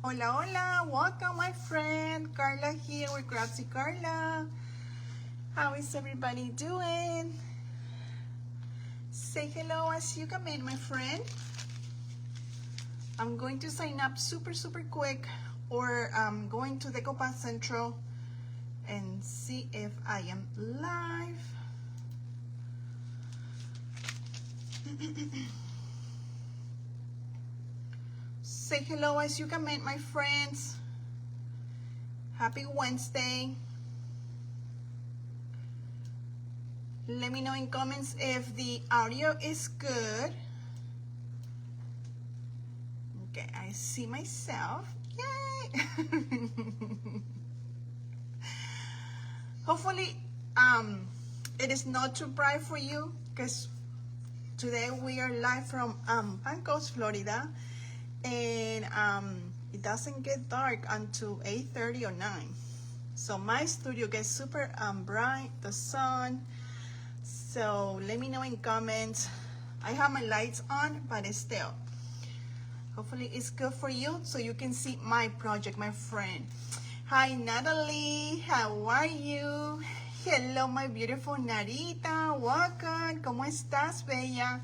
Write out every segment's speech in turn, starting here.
Hola, hola, welcome my friend. Carla here with Craftsy Carla. How is everybody doing? Say hello as you come in, my friend. I'm going to sign up super quick, or I'm going to Decoupage Central and see if I am live. Say hello as you come in, my friends. Happy Wednesday. Let me know in comments if the audio is good. Okay, I see myself. Yay! Hopefully, it is not too bright for you, because today we are live from Palm Coast, Florida, and it doesn't get dark until 8:30 or 9. So my studio gets super bright, the sun. So let me know in comments. I have my lights on, but still, hopefully it's good for you so you can see my project, my friend. Hi Natalie, how are you? Hello my beautiful Narita, welcome. ¿Cómo estás, bella?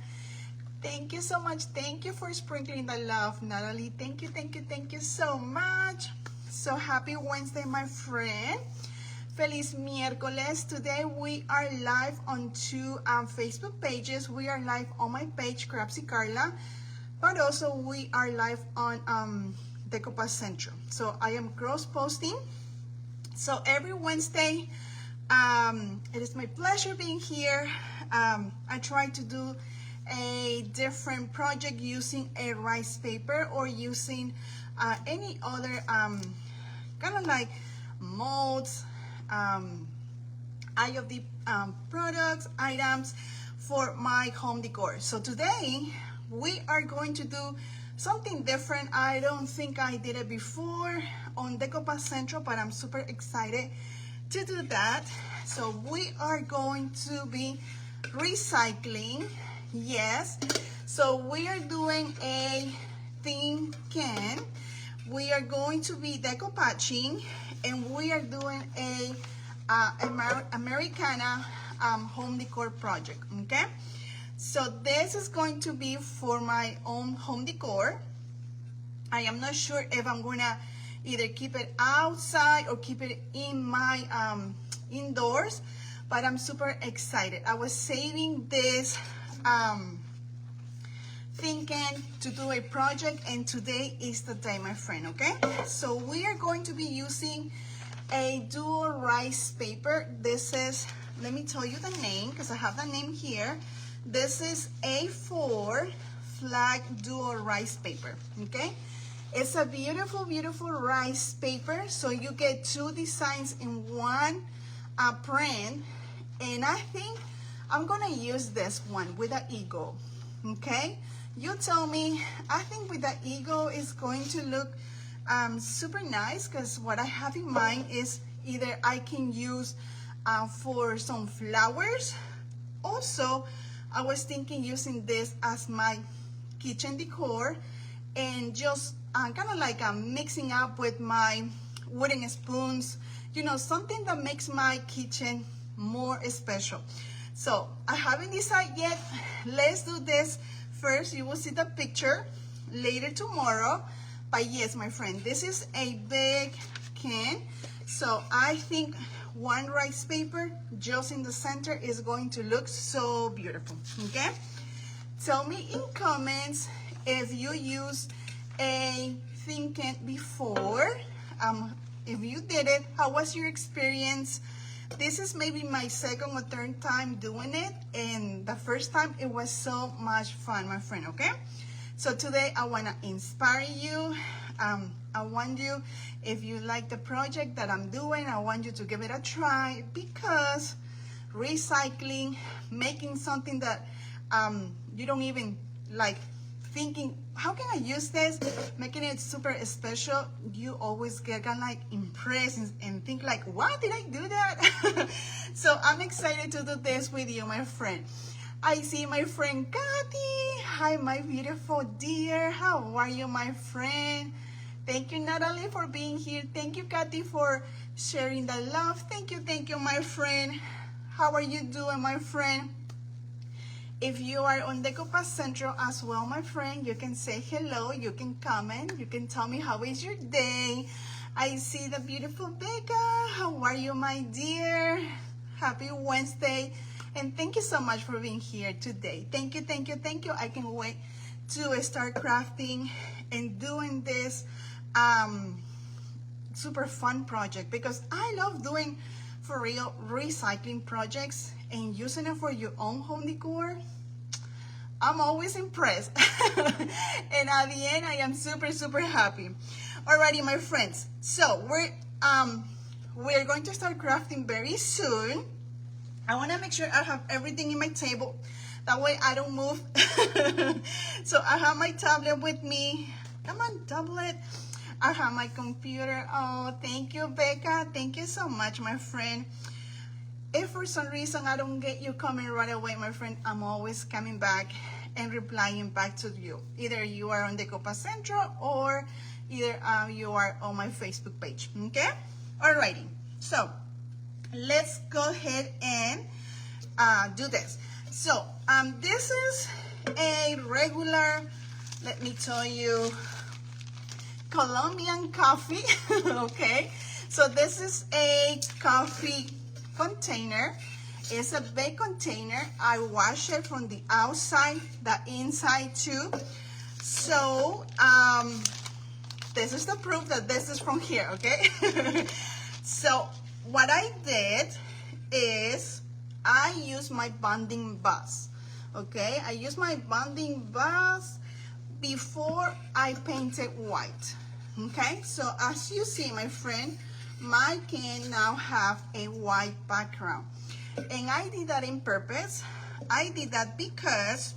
Thank you so much. Thank you for sprinkling the love, Natalie. Thank you so much. So happy Wednesday, my friend. Feliz miércoles. Today we are live on two Facebook pages. We are live on my page, Craftsy Carla, but also we are live on Decoupage Central. So I am cross posting. So every Wednesday, it is my pleasure being here. I try to do a different project using a rice paper or using any other kind of like molds, eye of the products, items for my home decor. So today we are going to do something different. I don't think I did it before on Decoupage Central, but I'm super excited to do that. So we are going to be recycling. Yes, so we are doing a thin can. We are going to be decoupaging, and we are doing a Americana home decor project, okay? So this is going to be for my own home decor. I am not sure if I'm gonna either keep it outside or keep it in my indoors, but I'm super excited. I was saving this thinking to do a project, and today is the day, my friend, okay? So we are going to be using a dual rice paper. This is, let me tell you the name because I have the name here. This is A4 flag dual rice paper, okay? It's a beautiful rice paper, so you get two designs in one print, and I think I'm gonna use this one with the eagle, okay? You tell me. I think with the eagle is going to look super nice, because what I have in mind is either I can use for some flowers. Also, I was thinking using this as my kitchen decor, and just kind of like mixing up with my wooden spoons, you know, something that makes my kitchen more special. So I haven't decided yet. Let's do this first. You will see the picture later tomorrow. But yes, my friend, this is a big can. So I think one rice paper just in the center is going to look so beautiful, okay? Tell me in comments if you used a thin can before. If you did it, how was your experience? This is maybe my second or third time doing it, and the first time it was so much fun, my friend, okay? So today I want to inspire you. I want you, if you like the project that I'm doing, I want you to give it a try, because recycling, making something that you don't even like thinking, how can I use this? Making it super special, you always get kind of like impressed and think like, what, did I do that? So I'm excited to do this with you, my friend. I see my friend Kathy. Hi, my beautiful dear. How are you, my friend? Thank you, Natalie, for being here. Thank you, Kathy, for sharing the love. Thank you, my friend. How are you doing, my friend? If you are on Decoupage Central as well, my friend, you can say hello, you can comment, you can tell me how is your day. I see the beautiful Becca. How are you, my dear? Happy Wednesday. And thank you so much for being here today. Thank you. I can't wait to start crafting and doing this super fun project because I love doing, for real, recycling projects and using it for your own home decor. I'm always impressed. And at the end, I am super happy. Alrighty, my friends. So we're going to start crafting very soon. I want to make sure I have everything in my table. That way I don't move. So I have my tablet with me. Come on, tablet. I have my computer. Oh, thank you, Becca. Thank you so much, my friend. If for some reason I don't get you coming right away, my friend, I'm always coming back and replying back to you. Either you are on Decoupage Central or either you are on my Facebook page, okay? Alrighty, so let's go ahead and do this. So this is a regular, let me tell you, Colombian coffee, okay? So this is a coffee container. It's a big container. I wash it from the outside, the inside too. So this is the proof that this is from here, okay? So what I did is I use my bonding bus, okay? I use my bonding bus before I paint it white, okay? So as you see, my friend, my can now have a white background. And I did that in purpose. I did that because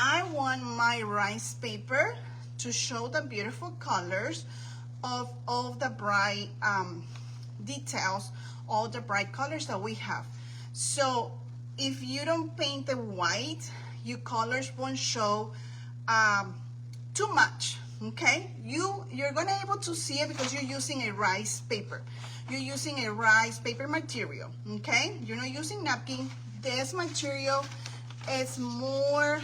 I want my rice paper to show the beautiful colors of all the bright details, all the bright colors that we have. So if you don't paint it white, your colors won't show too much, okay? You're gonna able to see it because you're using a rice paper. You're using a rice paper material, okay? You're not using napkin. This material is more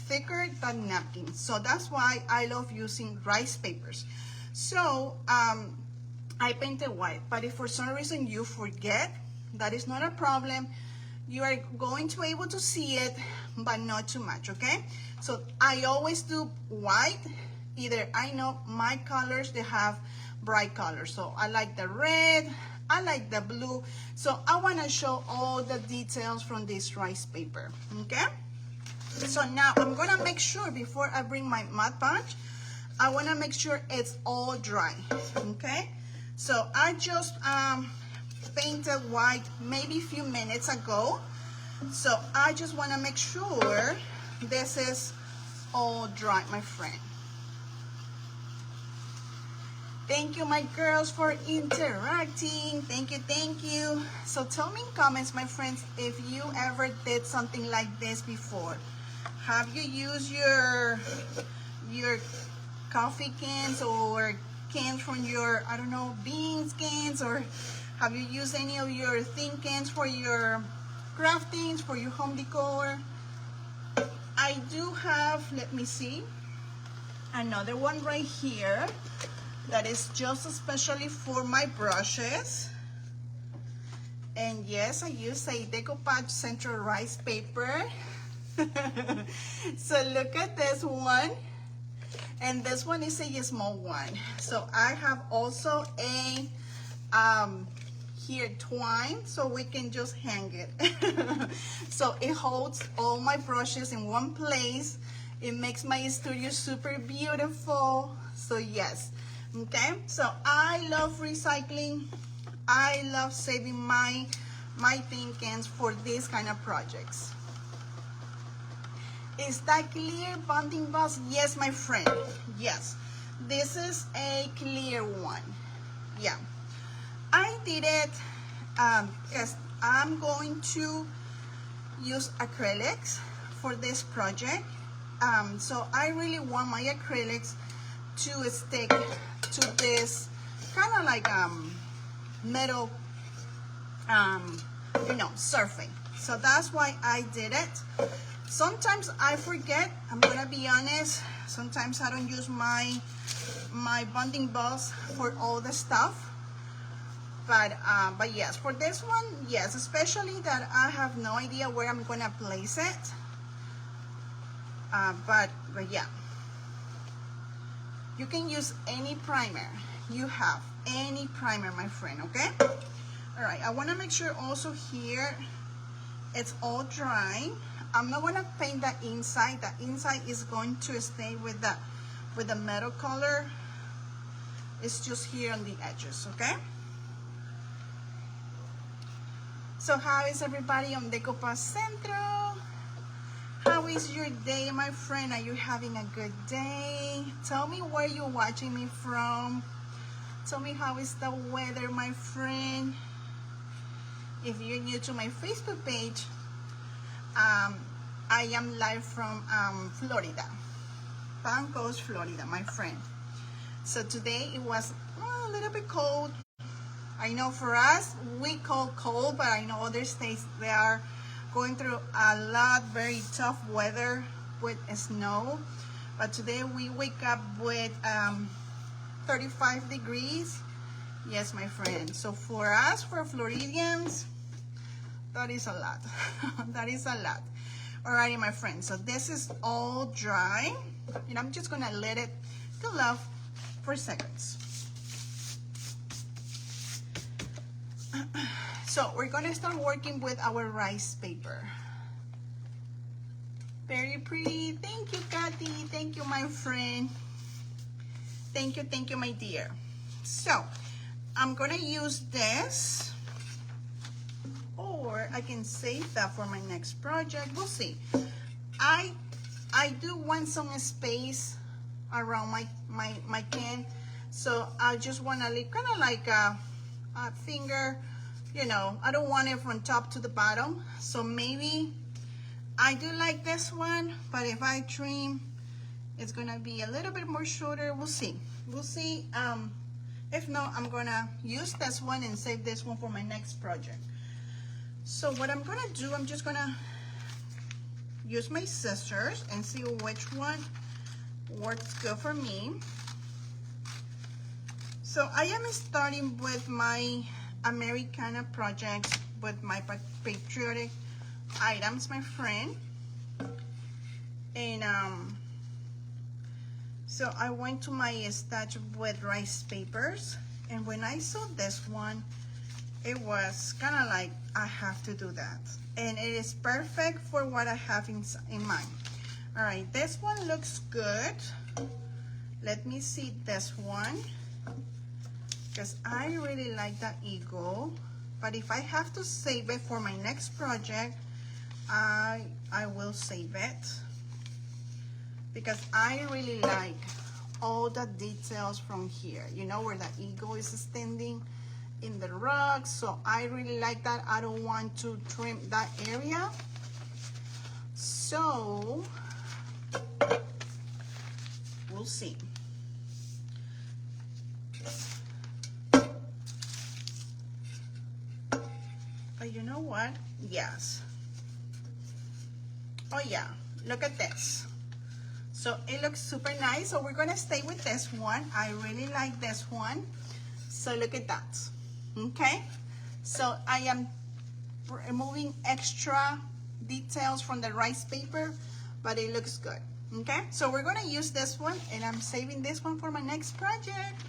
thicker than napkin. So that's why I love using rice papers. So I painted white, but if for some reason you forget, that is not a problem. You are going to be able to see it, but not too much, okay? So I always do white. Either I know my colors, they have bright colors. So I like the red, I like the blue. So I wanna show all the details from this rice paper, okay? So now I'm gonna make sure before I bring my Mod Podge, I wanna make sure it's all dry, okay? So I just painted white maybe a few minutes ago. So I just wanna make sure this is all dry, my friend. Thank you, my girls, for interacting. Thank you. So tell me in comments, my friends, if you ever did something like this before. Have you used your coffee cans or cans from your, I don't know, beans cans, or have you used any of your thin cans for your craftings, for your home decor? I do have, let me see, another one right here that is just especially for my brushes. And yes, I use a Decoupage Central rice paper. So look at this one. And this one is a small one. So I have also a here twine, so we can just hang it. So it holds all my brushes in one place. It makes my studio super beautiful. So yes, okay. So I love recycling. I love saving my tin cans for these kind of projects. Is that clear, bonding box? Yes, my friend. Yes, this is a clear one. Yeah, I did it. Yes, I'm going to use acrylics for this project. So I really want my acrylics to stick to this kind of like metal you know, surfing. So that's why I did it. Sometimes I forget, I'm gonna be honest, sometimes I don't use my bonding balls for all the stuff. But yes, for this one, yes, especially that I have no idea where I'm gonna place it. But yeah, you can use any primer you have, any primer, my friend, okay? All right, I wanna make sure also here it's all dry. I'm not gonna paint the inside. The inside is going to stay with the metal color. It's just here on the edges, okay? So how is everybody on Decoupage Centro? How is your day, my friend? Are you having a good day? Tell me where you're watching me from. Tell me how is the weather, my friend. If you're new to my Facebook page, I am live from Florida, Palm Coast, Florida, my friend. So today it was a little bit cold. I know for us, we call cold, but I know other states, they are going through a lot, very tough weather with snow. But today we wake up with 35 degrees. Yes, my friend. So for us, for Floridians, that is a lot. That is a lot. Alrighty, my friend. So this is all dry. And I'm just gonna let it cool off for seconds. So we're gonna start working with our rice paper. Very pretty. Thank you, Kathy. Thank you, my friend. Thank you, my dear. So I'm gonna use this, or I can save that for my next project. We'll see. I do want some space around my can, so I just want to leave kind of like a finger, you know. I don't want it from top to the bottom, so maybe I do like this one, but if I trim, it's gonna be a little bit more shorter. We'll see. If not, I'm gonna use this one and save this one for my next project. So what I'm gonna do, I'm just gonna use my scissors and see which one works good for me. So I am starting with my Americana project with my patriotic items, my friend. And so I went to my stash with rice papers, and when I saw this one, it was kind of like, I have to do that. And it is perfect for what I have in mind. All right, this one looks good. Let me see this one, because I really like that eagle. But if I have to save it for my next project, I will save it, because I really like all the details from here. You know, where the eagle is standing in the rug. So I really like that. I don't want to trim that area. So we'll see. But you know what? Yes. Oh yeah, look at this. So it looks super nice. So we're gonna stay with this one. I really like this one. So look at that. Okay, so I am removing extra details from the rice paper, but it looks good. Okay, so we're gonna use this one, and I'm saving this one for my next project.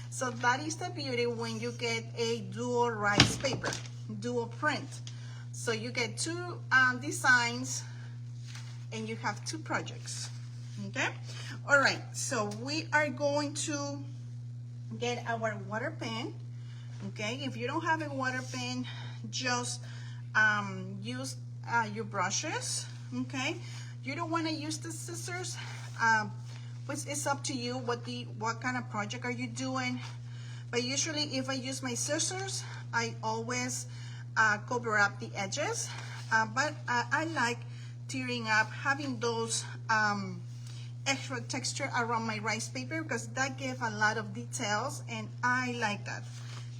So that is the beauty when you get a dual rice paper, dual print. So you get two designs, and you have two projects. Okay, all right, so we are going to get our water pen. Okay, if you don't have a water pen, just use your brushes. Okay, you don't want to use the scissors. It's up to you what kind of project are you doing. But usually if I use my scissors, I always cover up the edges. But I like tearing up, having those extra texture around my rice paper because that gave a lot of details and I like that.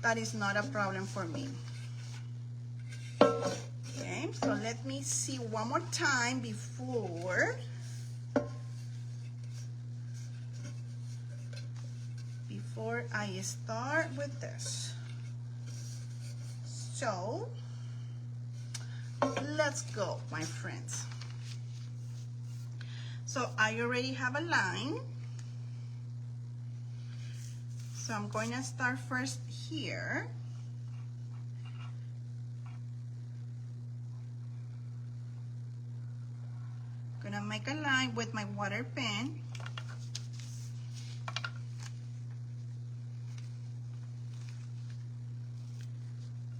That is not a problem for me. Okay, so let me see one more time before I start with this. So let's go, my friends. So I already have a line. So I'm going to start first here. Gonna make a line with my water pen.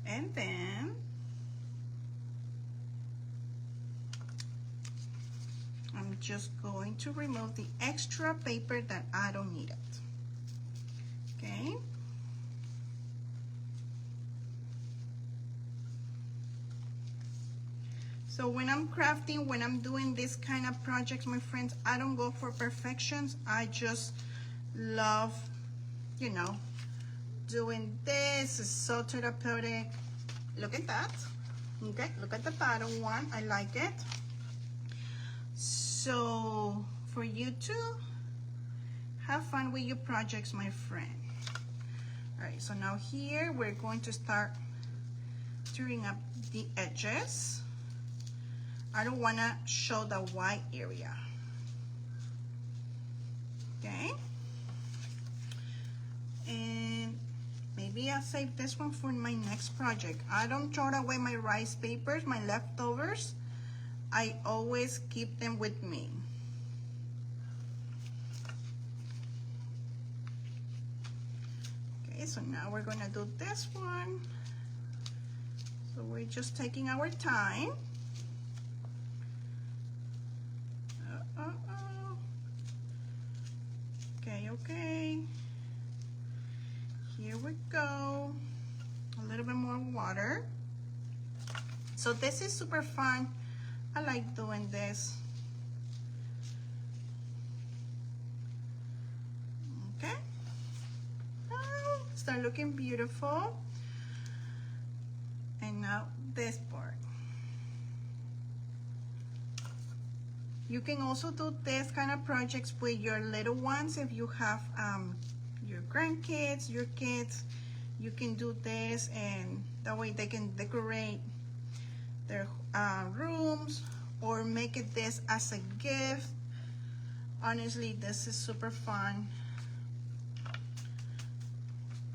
And then I'm just going to remove the extra paper that I don't need it. Okay. So when I'm crafting, when I'm doing this kind of projects, my friends, I don't go for perfections. I just love, you know, doing this. It's so therapeutic. Look at that. Okay, look at the bottom one. I like it. So for you to have fun with your projects, my friend. All right, so now here we're going to start tearing up the edges. I don't want to show the white area. Okay. And maybe I'll save this one for my next project. I don't throw away my rice papers, my leftovers. I always keep them with me. Okay, so now we're gonna do this one. So we're just taking our time. Okay. Here we go. A little bit more water. So this is super fun. I like doing this. Okay. Oh, start looking beautiful. And now this part. You can also do this kind of projects with your little ones. If you have your grandkids, your kids, you can do this, and that way they can decorate their rooms or make it this as a gift. Honestly, this is super fun.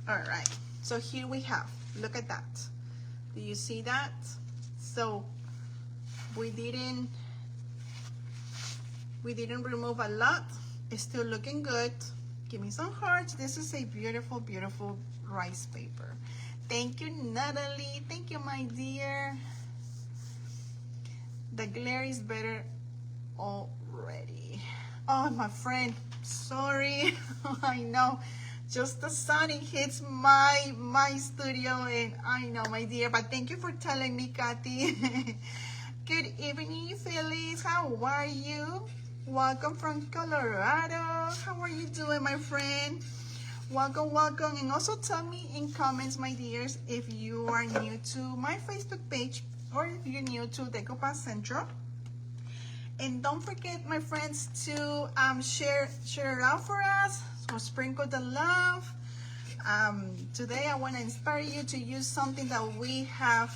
All right, so here we have, look at that. Do you see that? So we didn't remove a lot. It's still looking good. Give me some hearts. This is a beautiful, beautiful rice paper. Thank you, Natalie. Thank you, my dear. The glare is better already. Oh, my friend, sorry. I know, just the sun, it hits my studio, and I know, my dear, but thank you for telling me, Kathy. Good evening, Phyllis. How are you? Welcome from Colorado. How are you doing, my friend? Welcome, welcome. And also tell me in comments, my dears, if you are new to my Facebook page or if you're new to Decoupage Central. And don't forget, my friends, to share it out for us. So sprinkle the love. Today I want to inspire you to use something that we have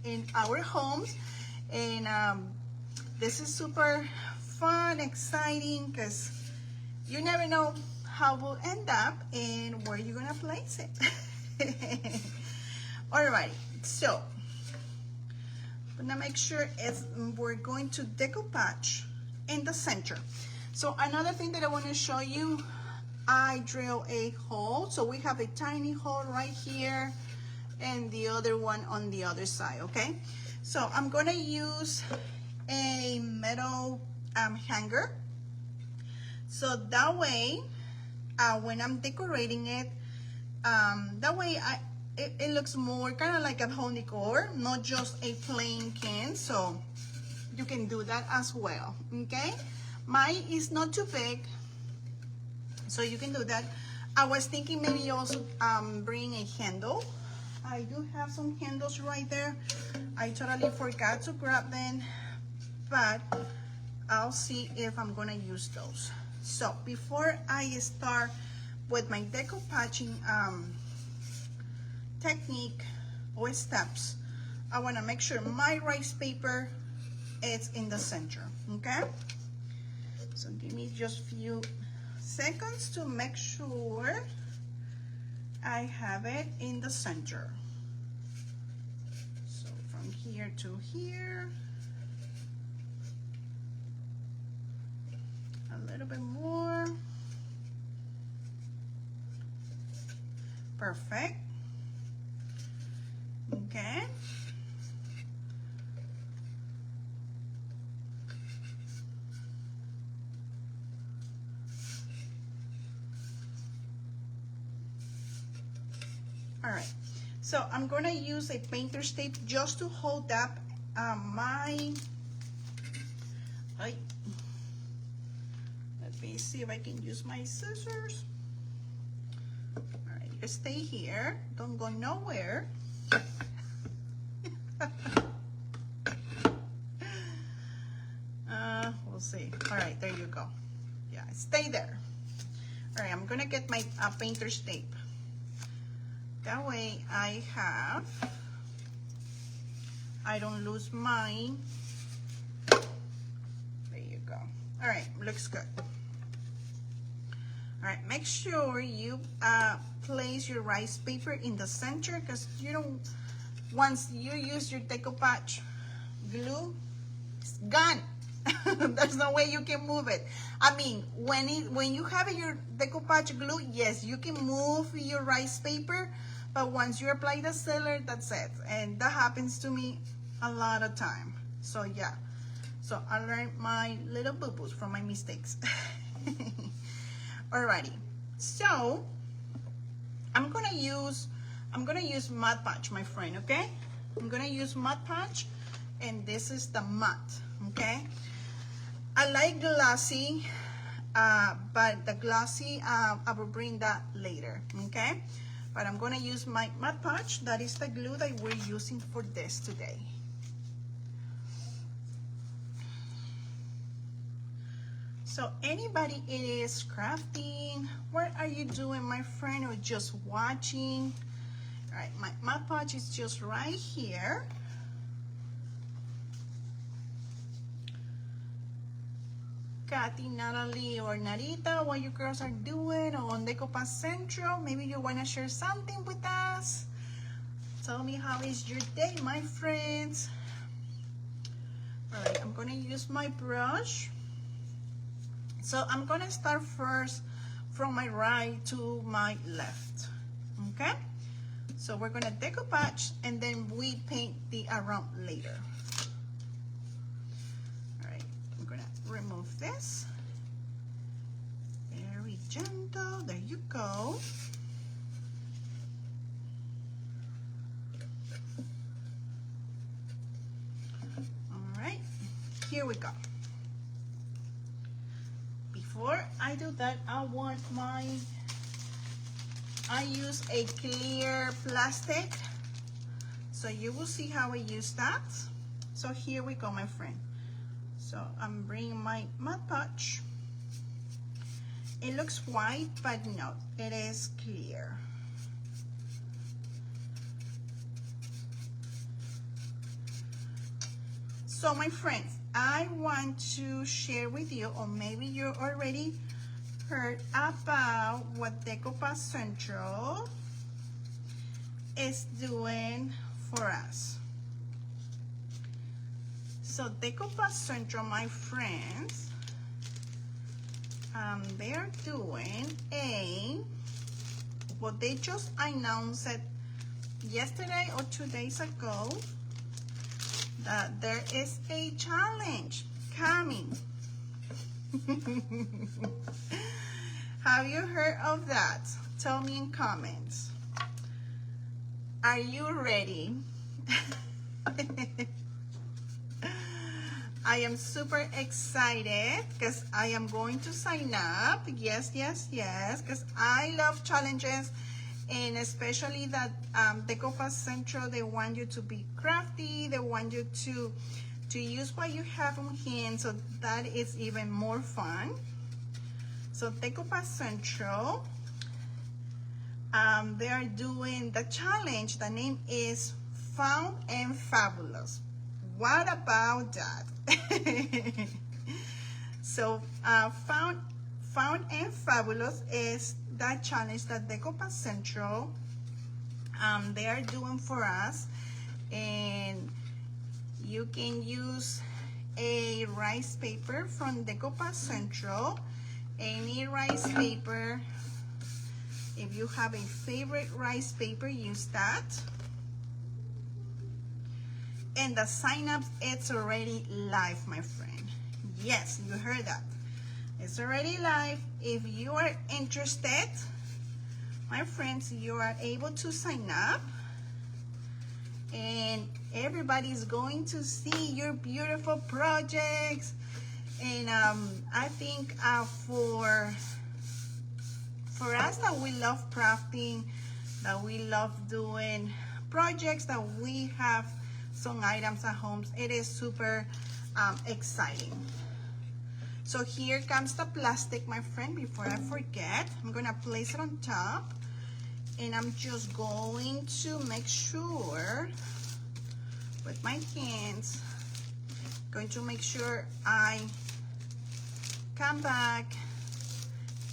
in our homes. And this is super fun, exciting, because you never know how we'll end up and where you're gonna place it. All right, so I'm gonna make sure we're going to decoupage in the center. So another thing that I want to show you, I drill a hole. So we have a tiny hole right here and the other one on the other side. Okay, so I'm gonna use a metal hanger, so that way when I'm decorating it, that way it looks more kind of like a home decor, not just a plain can. So you can do that as well. Okay, Mine is not too big, so you can do that. I was thinking maybe also bring a handle. I do have some handles right there. I totally forgot to grab them, but I'll see if I'm gonna use those. So before I start with my decoupaging technique or steps, I wanna make sure my rice paper is in the center, okay? So give me just a few seconds to make sure I have it in the center. So from here to here, a little bit more. Perfect. Okay. All right, so I'm gonna use a painter's tape just to hold up let me see if I can use my scissors. All right, you stay here, don't go nowhere. We'll see. All right, there you go. Yeah, stay there. All right, I'm gonna get my painter's tape. That way I don't lose mine. There you go. All right, looks good. All right, make sure you place your rice paper in the center, because you don't, once you use your decoupage glue, it's gone. There's no way you can move it. I mean, when you have your decoupage glue, yes, you can move your rice paper, but once you apply the sealer, that's it. And that happens to me a lot of time. So yeah, so I learned my little boo-boos from my mistakes. Alrighty, so I'm gonna use Mod Podge, my friend, okay? I'm gonna use Mod Podge, and this is the matte, okay? I like glossy, but the glossy, I will bring that later, okay? But I'm gonna use my Mod Podge. That is the glue that we're using for this today. So anybody it is crafting, what are you doing, my friend, or just watching? All right, my Mod Podge is just right here. Kathy, Natalie, or Narita, what you girls are doing on Decoupage Central. Maybe you want to share something with us. Tell me how is your day, my friends. All right, I'm going to use my brush. So I'm going to start first from my right to my left, okay? So we're going to decoupage, and then we paint the around later. Remove this. Very gentle. There you go. All right, here we go. Before I do that, I use a clear plastic, so you will see how I use that. So here we go, my friend. So I'm bringing my Mod Podge. It looks white, but no, it is clear. So my friends, I want to share with you, or maybe you already heard about what Decoupage Central is doing for us. So Decoupage Central, my friends, they're doing well, they just announced it yesterday or 2 days ago that there is a challenge coming. Have you heard of that? Tell me in comments. Are you ready? I am super excited because I am going to sign up. Yes, yes, yes, because I love challenges, and especially that Decoupage Central, they want you to be crafty. They want you to use what you have on hand, so that is even more fun. So Decoupage Central, they are doing the challenge. The name is Found and Fabulous. What about that? So Found and Fabulous is that challenge that Decoupage Central they are doing for us, and you can use a rice paper from Decoupage Central, any rice paper. If you have a favorite rice paper, use that. And the sign-up, it's already live, my friend. Yes, you heard that. It's already live. If you are interested, my friends, you are able to sign up. And everybody's going to see your beautiful projects. And I think for us that we love crafting, that we love doing projects, that we have some items at home, it is super exciting. So here comes the plastic, my friend. Before I forget, I'm gonna place it on top, and I'm just going to make sure with my hands, going to make sure I come back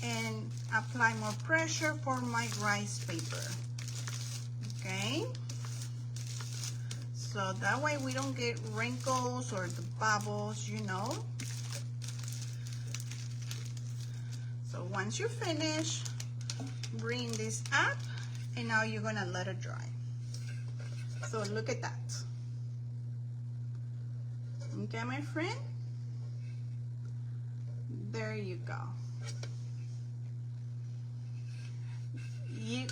and apply more pressure for my rice paper. Okay, so that way we don't get wrinkles or the bubbles, you know. So once you finish, bring this up, and now you're gonna let it dry. So look at that. Okay, my friend, there you go.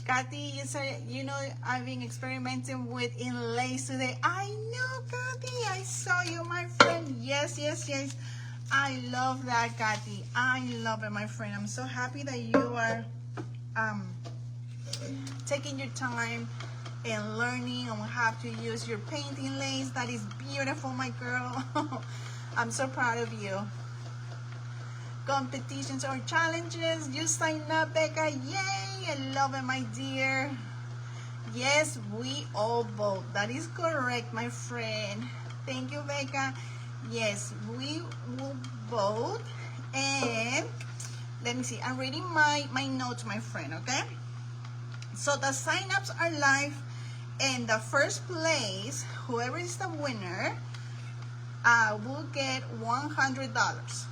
Kathy, you said, you know, I've been experimenting with inlays today. I know, Kathy, I saw you, my friend. Yes, yes, yes. I love that, Kathy. I love it, my friend. I'm so happy that you are taking your time and learning on how to use your painting lace. That is beautiful, my girl. I'm so proud of you. Competitions or challenges, you sign up, Becca. Yay! I love it, my dear. Yes, we all vote. That is correct, my friend. Thank you, Becca. Yes, we will vote. And let me see, I'm reading my notes, my friend, okay? So the sign-ups are live, and the first place, whoever is the winner, will get $100.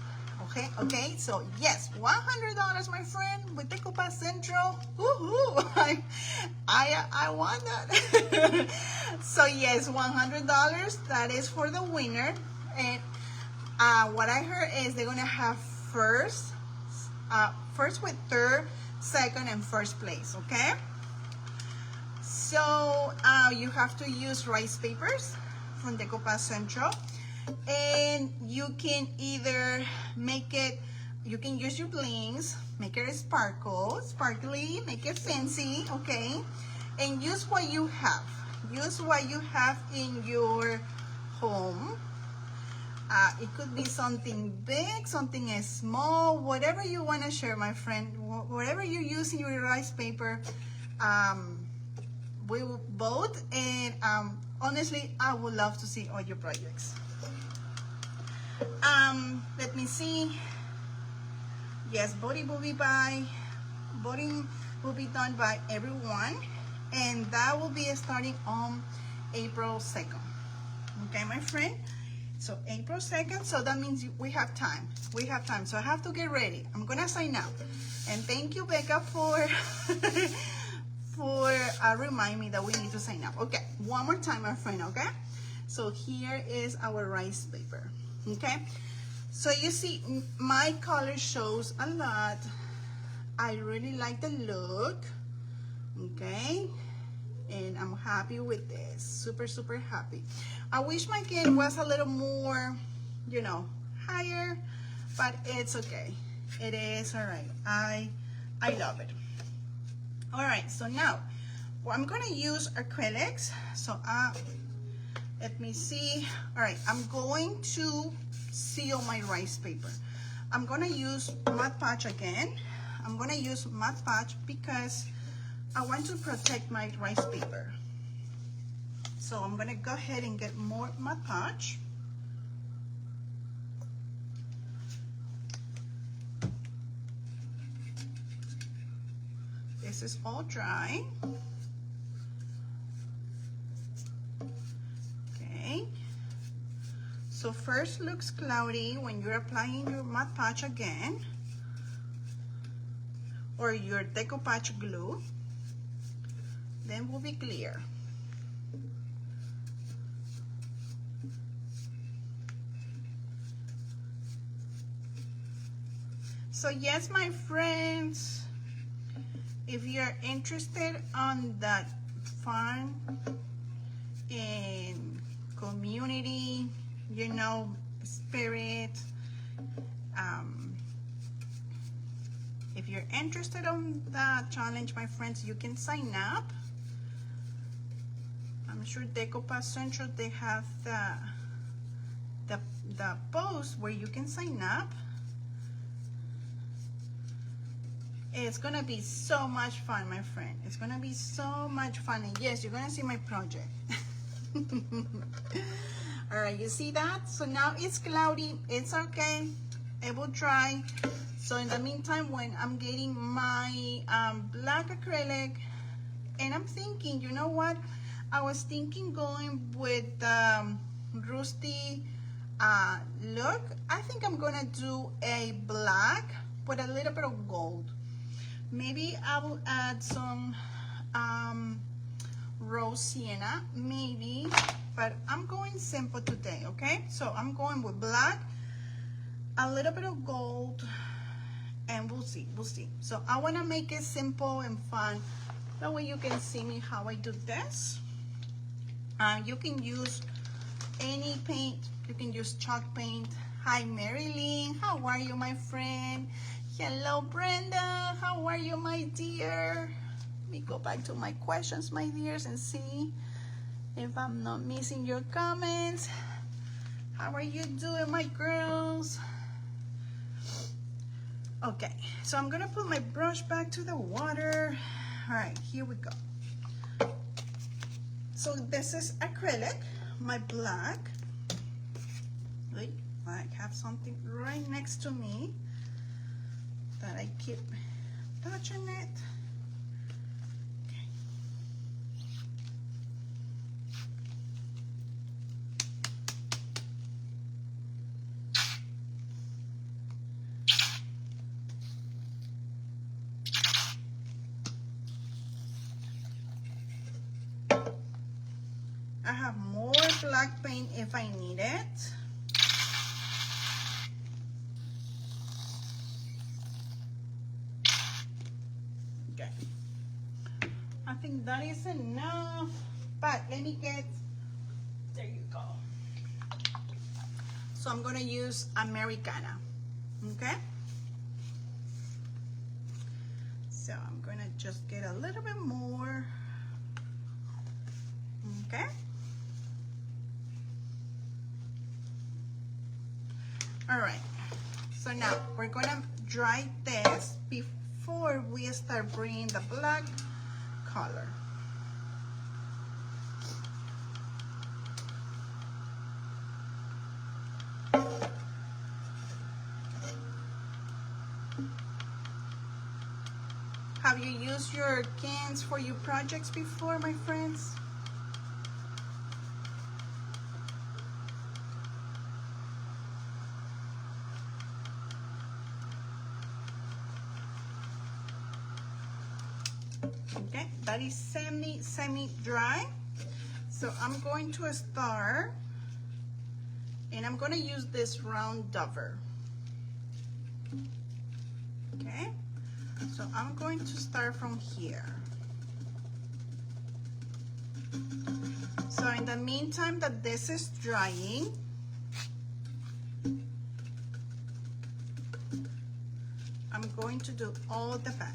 Okay, so yes, $100, my friend, with Decoupage Central. Woohoo! I want that. So yes, $100, that is for the winner. And what I heard is they're gonna have first with third, second, and first place, okay? So you have to use rice papers from Decoupage Central. And you can either make it, you can use your blings, make it sparkly, make it fancy, okay? And use what you have. Use what you have in your home. It could be something big, something small, whatever you want to share, my friend. Whatever you use in your rice paper, we will vote. And honestly, I would love to see all your projects. Let me see. Yes, voting will be done by everyone, and that will be starting on April 2nd. Okay, my friend. So April 2nd. So that means we have time. We have time. So I have to get ready. I'm gonna sign up. And thank you, Becca, for reminding me that we need to sign up. Okay, one more time, my friend. Okay. So here is our rice paper. Okay, so you see my color shows a lot. I really like the look. Okay, and I'm happy with this. Super happy. I wish my kit was a little more you know, higher, but it's okay. It is all right. I love it. All right, so now well, I'm gonna use acrylics. So let me see. All right, I'm going to seal my rice paper. I'm gonna use Mod Podge again. I'm gonna use Mod Podge because I want to protect my rice paper. So I'm gonna go ahead and get more Mod Podge. This is all dry. Okay. So first looks cloudy when you're applying your Mod Podge again, or your Decoupage glue. Then will be clear. So yes, my friends, if you're interested on that fun and community, you know, spirit, if you're interested on that challenge, my friends, you can sign up. I'm sure Decoupage Central, they have the post where you can sign up. It's gonna be so much fun, my friend. It's gonna be so much fun. And yes, you're gonna see my project. All right, you see that? So now it's cloudy. It's okay. It will dry. So in the meantime, when I'm getting my black acrylic, and I'm thinking, you know what? I was thinking going with rusty look. I think I'm gonna do a black with a little bit of gold. Maybe I will add some rose sienna, maybe, but I'm going simple today, okay? So I'm going with black, a little bit of gold, and we'll see. So I wanna make it simple and fun. That way you can see me how I do this. You can use any paint. You can use chalk paint. Hi, Marilyn. How are you, my friend? Hello, Brenda. How are you, my dear? Let me go back to my questions, my dears, and see if I'm not missing your comments. How are you doing, my girls? Okay, so I'm gonna put my brush back to the water. All right, here we go. So this is acrylic, my black. Wait, I have something right next to me that I keep touching it. Okay. I have more black paint if I need it. Okay. I think that is enough, but let me get, there you go. So I'm gonna use Americana, okay? So I'm gonna just get a little bit more, okay? All right, so now we're gonna dry this before we start bringing the black color. Have you used your cans for your projects before, my friends? Okay, that is semi-dry. So I'm going to start, and I'm going to use this round dover. Okay, so I'm going to start from here. So in the meantime that this is drying, to do all the back.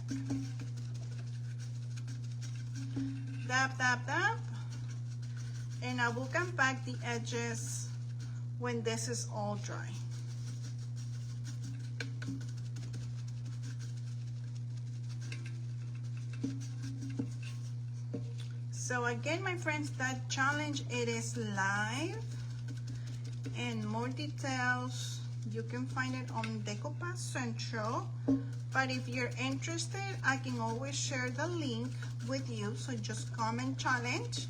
Dab, dab, dab. And I will come back the edges when this is all dry. So again, my friends, that challenge, it is live, and more details you can find it on Decoupage Central. But if you're interested, I can always share the link with you. So just comment challenge,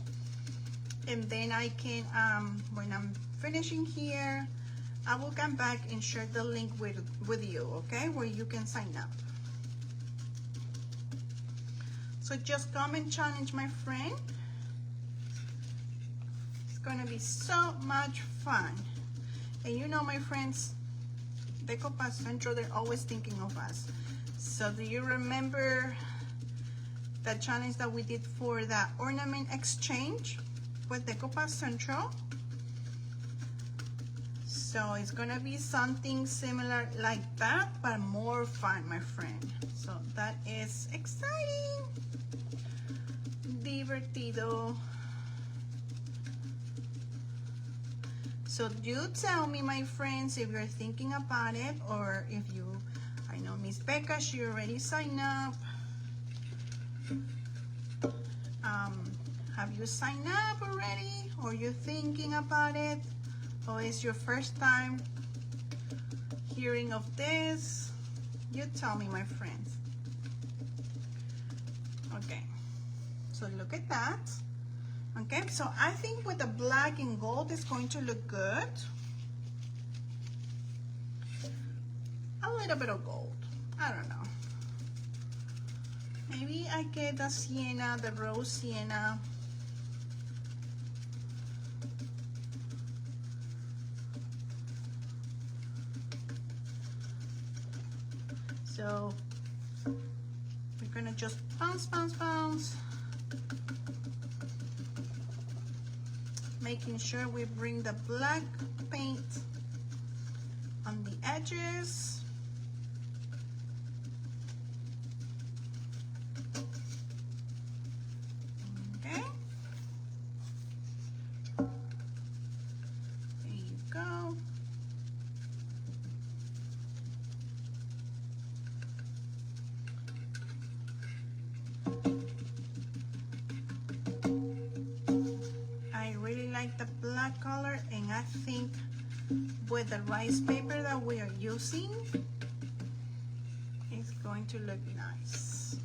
and then I can, when I'm finishing here, I will come back and share the link with you, okay, where you can sign up. So just comment challenge, my friend. It's gonna be so much fun. And you know, my friends, Decoupage Central, they're always thinking of us. So do you remember the challenge that we did for the ornament exchange with Decoupage Central? So it's gonna be something similar like that, but more fun, my friend. So that is exciting. Divertido. So do tell me, my friends, if you're thinking about it, or if you, I know Miss Becca, she already signed up. Have you signed up already? Or you're thinking about it? Or is your first time hearing of this? You tell me, my friends. Okay, so look at that. Okay, so I think with the black and gold is going to look good. A little bit of gold, I don't know. Maybe I get the sienna, the rose sienna. So we're gonna just bounce, bounce, bounce. Making sure we bring the black paint on the edges. Okay. There you go. The black color, and I think with the rice paper that we are using, it's going to look nice.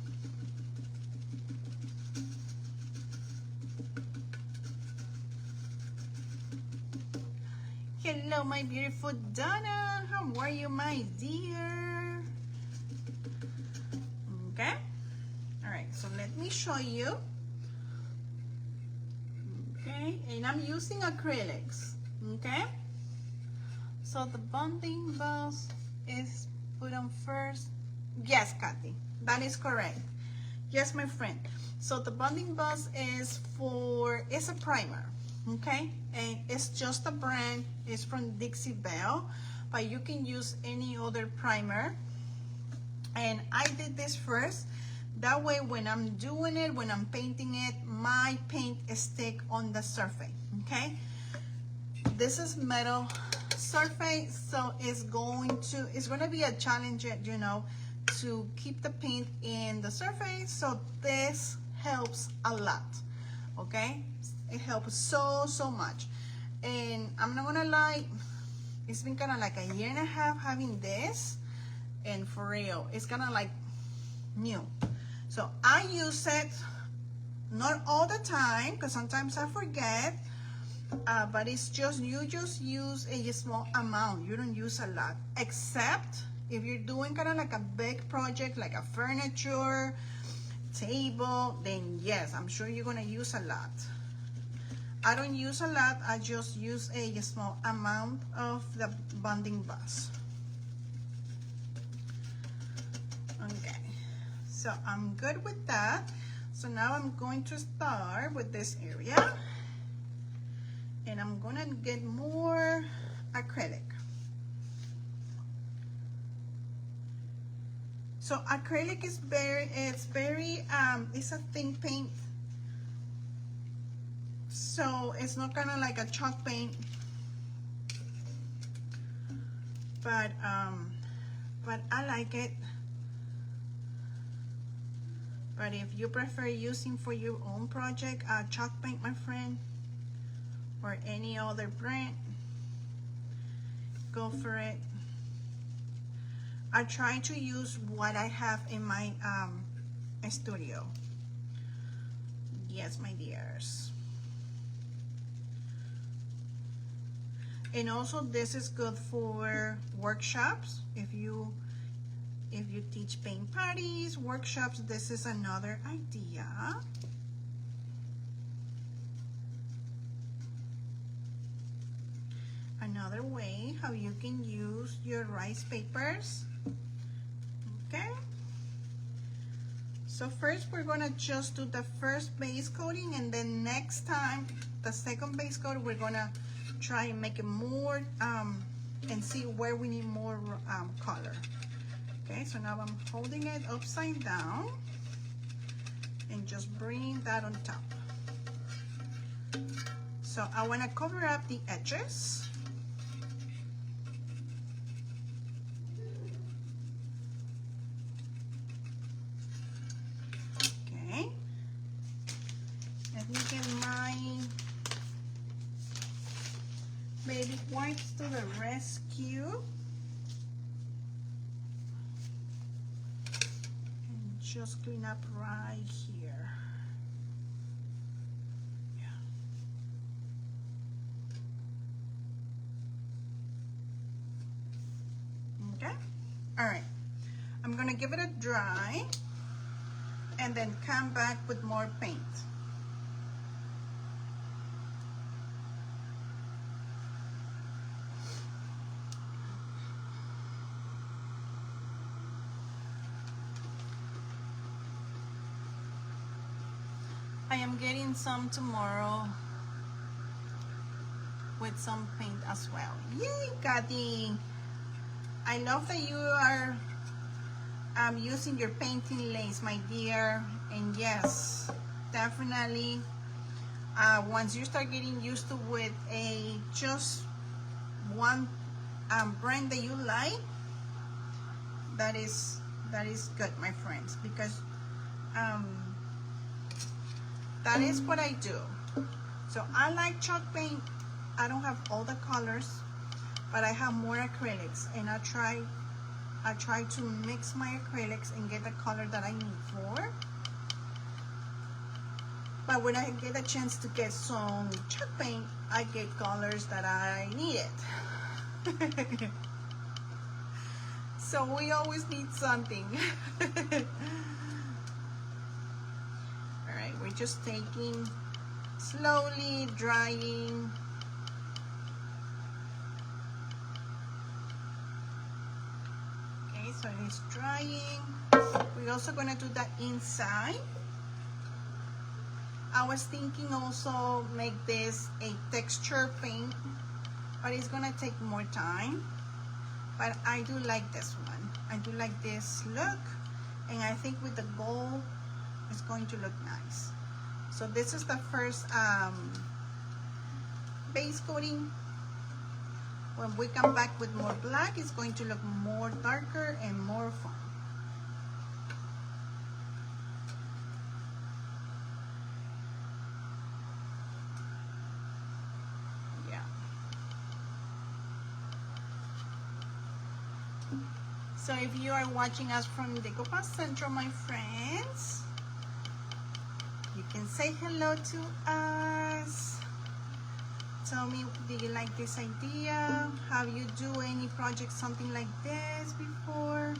Hello, my beautiful Donna. How are you, my dear? Okay. All right, so let me show you. Okay, and I'm using acrylics. Okay, so the bonding bus is put on first. Yes, Kathy, that is correct. Yes, my friend. So the bonding bus is a primer. Okay, and it's just a brand. It's from Dixie Belle, but you can use any other primer. And I did this first. That way, when I'm doing it, when I'm painting it, my paint is stick on the surface, okay? This is metal surface, so it's gonna be a challenge, you know, to keep the paint in the surface. So this helps a lot, okay? It helps so much. And I'm not gonna lie, it's been kind of like a year and a half having this, and for real, it's kind of like new. So I use it not all the time, because sometimes I forget, but it's just, you just use a small amount. You don't use a lot, except if you're doing kind of like a big project, like a furniture, table, then yes, I'm sure you're gonna use a lot. I don't use a lot, I just use a small amount of the bonding bus. Okay. So I'm good with that. So now I'm going to start with this area, and I'm gonna get more acrylic. So acrylic is it's a thin paint. So it's not kind of like a chalk paint, but I like it. But if you prefer using for your own project chalk paint, my friend, or any other brand, go for it. I try to use what I have in my studio. Yes, my dears. And also this is good for workshops. If you teach paint parties, workshops, this is another idea. Another way how you can use your rice papers. Okay. So first we're gonna just do the first base coating, and then next time, the second base coat, we're gonna try and make it more and see where we need more color. Okay, so now I'm holding it upside down and just bringing that on top. So I want to cover up the edges. Okay, let me get my baby wipes to the rescue. Just clean up right here. Yeah. Okay. All right. I'm gonna give it a dry and then come back with more paint. I am getting some tomorrow with some paint as well. Yay, Kathy! I love that you are using your painting lace, my dear. And yes, definitely, once you start getting used to with just one brand that you like, that is good, my friends, because that is what I do. So I like chalk paint. I don't have all the colors, but I have more acrylics, and I try to mix my acrylics and get the color that I need for. But when I get a chance to get some chalk paint, I get colors that I needed. So we always need something. Alright, we're just taking, slowly drying. Okay, so it's drying. We're also gonna do that inside. I was thinking also make this a texture paint, but it's gonna take more time. But I do like this one. I do like this look, and I think with the gold, it's going to look nice. So this is the first base coating. When we come back with more black, it's going to look more darker and more fun. So if you are watching us from Decoupage Central, my friends, you can say hello to us. Tell me, do you like this idea? Have you do any project something like this before?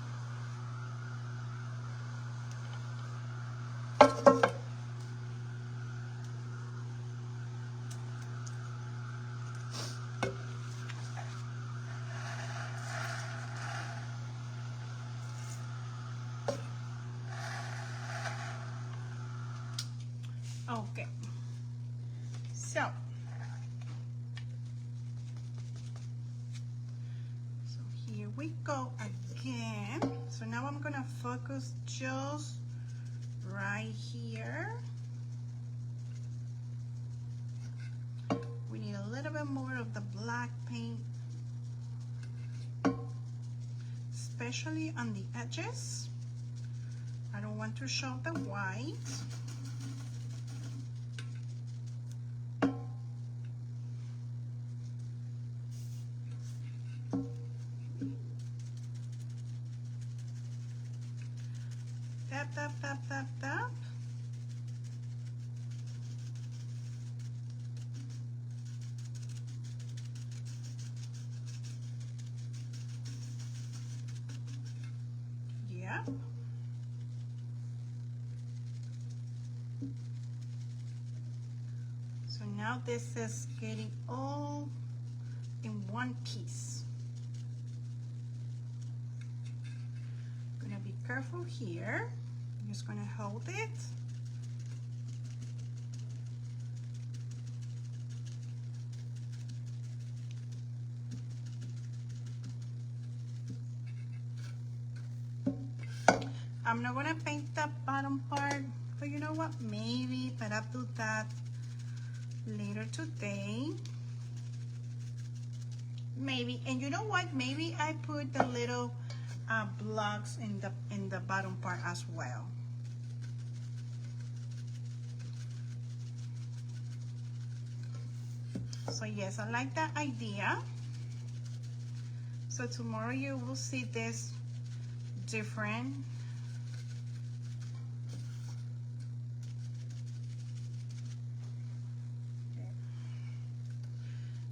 Okay, so here we go again. So So now I'm gonna focus just right here. We need a little bit more of the black paint, especially on the edges. I don't want to show the white. Tap, tap, tap, tap, tap. Yep. So now this is getting all in one piece. Gonna be careful here. I'm just gonna hold it. I'm not gonna paint the bottom part, but you know what? Maybe, but I'll do that later today. Maybe, and you know what? Maybe I put the little blocks in the bottom part as well. So yes, I like that idea. So tomorrow you will see this different.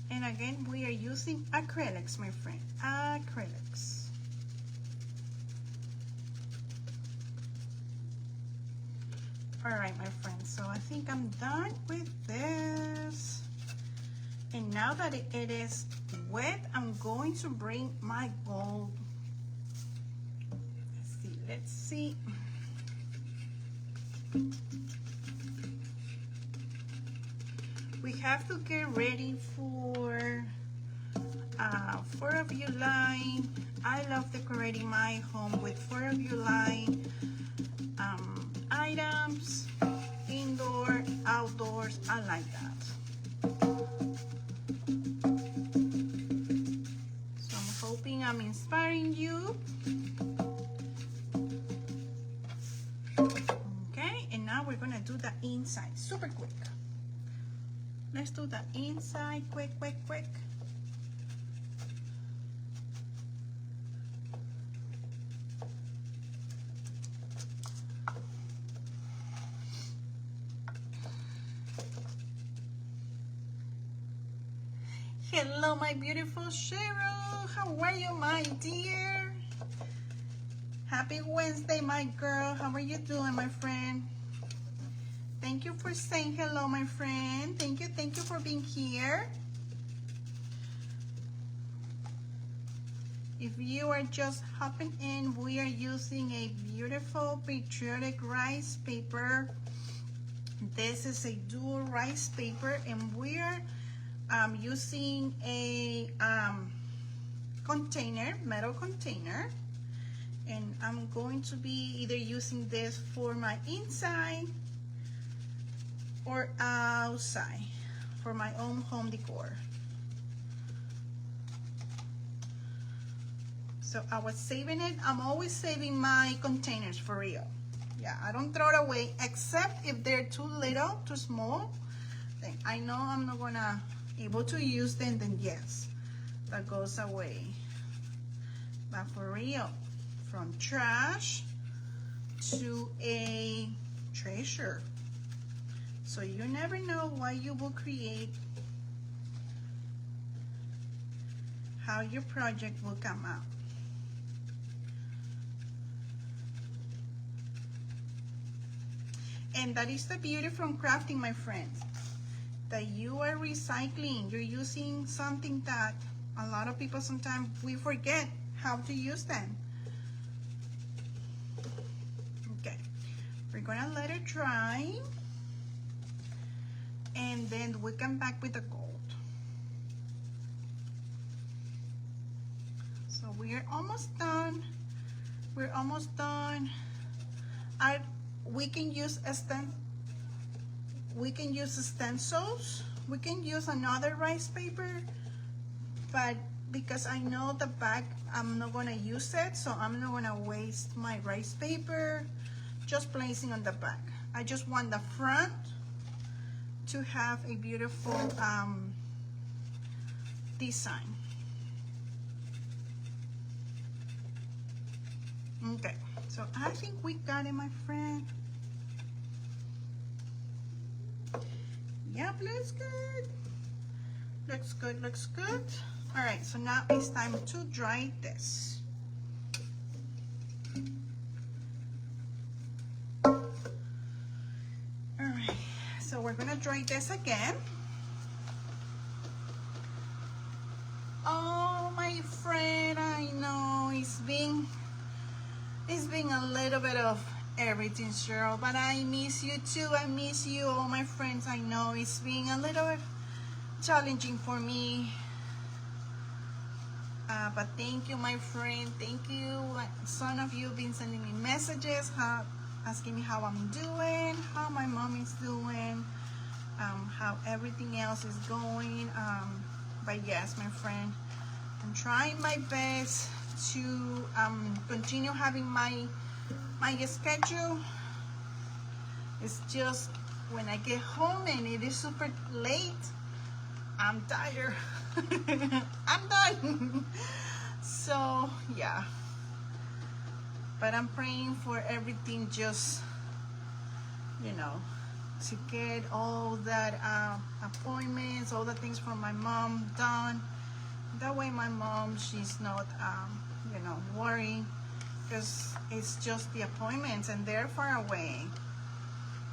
And again, we are using acrylics, my friend, acrylics. All right, my friends, so I think I'm done with this. And now that it is wet, I'm going to bring my gold. Let's see. We have to get ready for 4th of July. I love decorating my home with 4th of July items, indoor, outdoors. I like that. So I'm hoping I'm inspiring you. Okay, and now we're gonna do the inside super quick. Let's do the inside quick, quick, quick. Hello, my beautiful Cheryl. How are you, my dear? Happy Wednesday, my girl. How are you doing, my friend? Thank you for saying hello, my friend. Thank you for being here. If you are just hopping in, we are using a beautiful patriotic rice paper. This is a dual rice paper, and we're using a container, metal container. And I'm going to be either using this for my inside or outside for my own home decor. So I was saving it. I'm always saving my containers for real. Yeah, I don't throw it away, except if they're too little, too small. Then I know I'm not gonna able to use them, then yes, that goes away. But for real, from trash to a treasure. So you never know what you will create, how your project will come out. And that is the beauty from crafting, my friends, that you are recycling. You're using something that a lot of people sometimes we forget how to use them. Okay, we're gonna let it dry, and then we come back with the gold. So we are almost done. We're almost done. We can use stencils. We can use another rice paper, but because I know the back, I'm not gonna use it, so I'm not gonna waste my rice paper just placing on the back. I just want the front to have a beautiful design. Okay, so I think we got it, my friend. Yep, looks good. Looks good, looks good. All right, so now it's time to dry this. All right, so we're gonna dry this again. Oh, my friend, I know it's been a little bit of everything, Cheryl, but I miss you too. I miss you, all my friends. I know it's been a little bit challenging for me, but thank you, my friend. Thank you. Some of you have been sending me messages, asking me how I'm doing, how my mom is doing, how everything else is going. But yes, my friend, I'm trying my best to continue having my schedule. It's just when I get home and it is super late, I'm tired. I'm done. So yeah, but I'm praying for everything, just, you know, to get all that appointments, all the things from my mom done. That way my mom, she's not you know, worrying, because it's just the appointments and they're far away.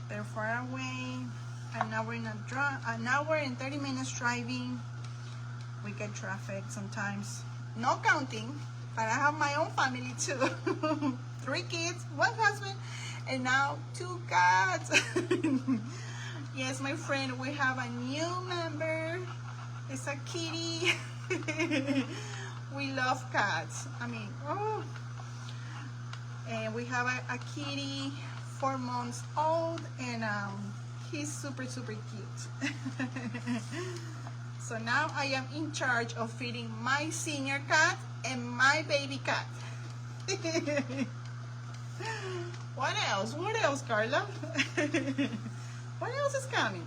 They're far away. An hour and 30 minutes driving. We get traffic sometimes. No counting, but I have my own family too. 3 kids, 1 husband, and now 2 cats. Yes, my friend, we have a new member. It's a kitty. We love cats. I mean, oh. And we have a kitty, 4 months old, and he's super cute. So now I am in charge of feeding my senior cat and my baby cat. What else? What else, Carla? What else is coming?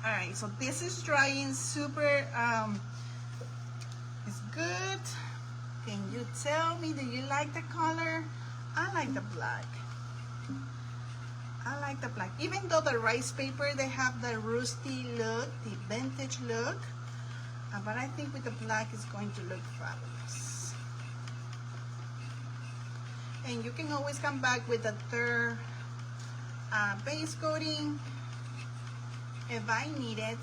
All right, so this is drying super, it's good. Can you tell me, do you like the color? I like the black. I like the black. Even though the rice paper, they have the rusty look, the vintage look, but I think with the black it's going to look fabulous. And you can always come back with a third base coating if I need it.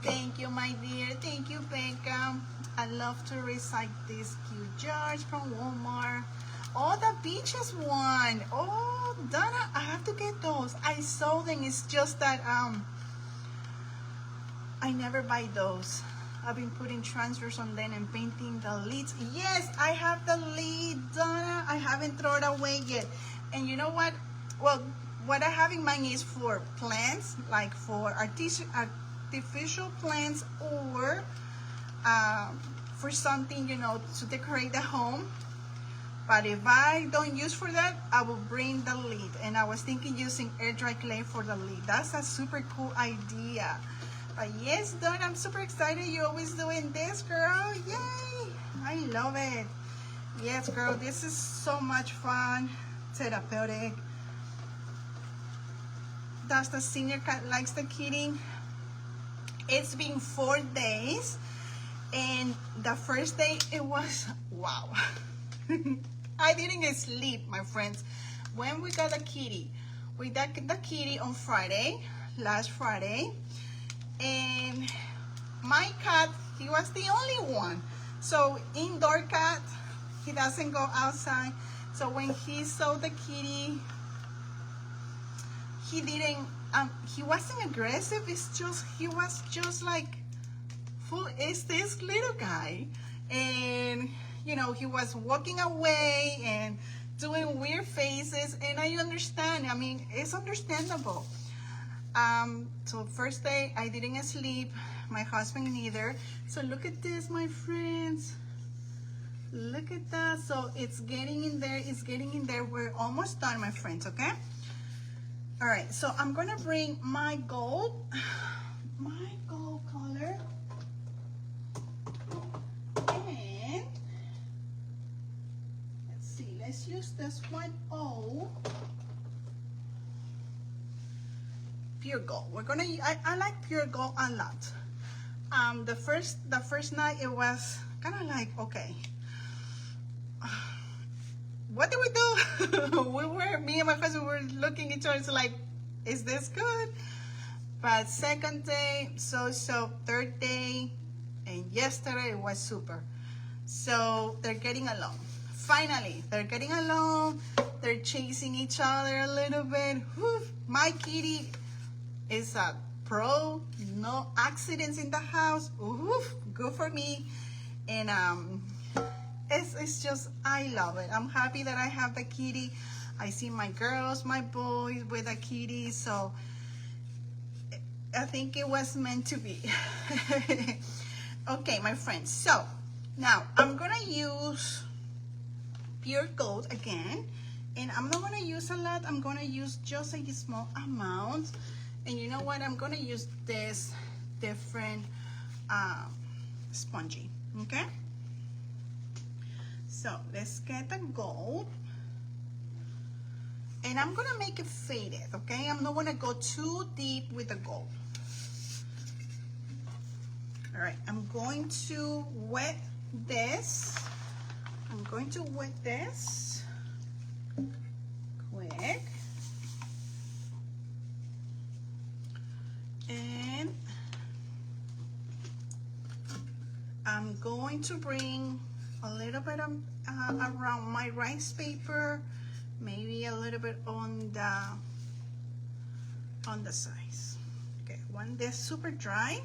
Thank you, my dear. Thank you, Becca. I love to recycle these cute jars from Walmart. Oh, the beaches one. Oh, Donna, I have to get those. I saw them. It's just that I never buy those. I've been putting transfers on them and painting the lids. Yes, I have the lid, Donna. I haven't thrown it away yet. And you know what? Well, what I have in mind is for plants, like for artificial plants, or for something, you know, to decorate the home. But if I don't use for that, I will bring the lid. And I was thinking using air dry clay for the lid. That's a super cool idea. But yes, Dawn, I'm super excited. You're always doing this, girl. Yay! I love it. Yes, girl, this is so much fun. Therapeutic. Does the senior cat likes the kitty? It's been 4 days, and the first day it was wow. I didn't sleep, my friends. When we got the kitty, we got the kitty on Friday, last Friday, and my cat, he was the only one. So indoor cat, he doesn't go outside. So when he saw the kitty, he didn't, he wasn't aggressive. It's just, he was just like who is this little guy? And, you know, he was walking away and doing weird faces, and I understand. I mean, it's understandable. So first day, I didn't sleep. My husband neither. So look at this, my friends. Look at that. So it's getting in there. It's getting in there. We're almost done, my friends, okay? All right, so I'm gonna bring my gold color, and let's see, let's use this one. Oh, pure gold. We're gonna. I like pure gold a lot. The first night it was kind of like, okay, what do we do? Me and my husband were looking at each other like, is this good? But second day, so third day, and yesterday it was super. So they're getting along. Finally, they're getting along. They're chasing each other a little bit. Whew. My kitty is a pro. No accidents in the house. Oof, good for me. And it's just, I love it. I'm happy that I have the kitty. I see my girls, my boys with a kitty, so I think it was meant to be. Okay, my friends, so now I'm gonna use pure gold again, and I'm not gonna use a lot. I'm gonna use just a small amount. And you know what? I'm gonna use this different spongy, okay? So let's get the gold. And I'm gonna make it faded, okay? I'm not gonna go too deep with the gold. All right, I'm going to wet this. I'm going to wet this quick. And I'm going to bring a little bit of, around my rice paper, maybe a little bit on the sides. Okay, when they're super dry.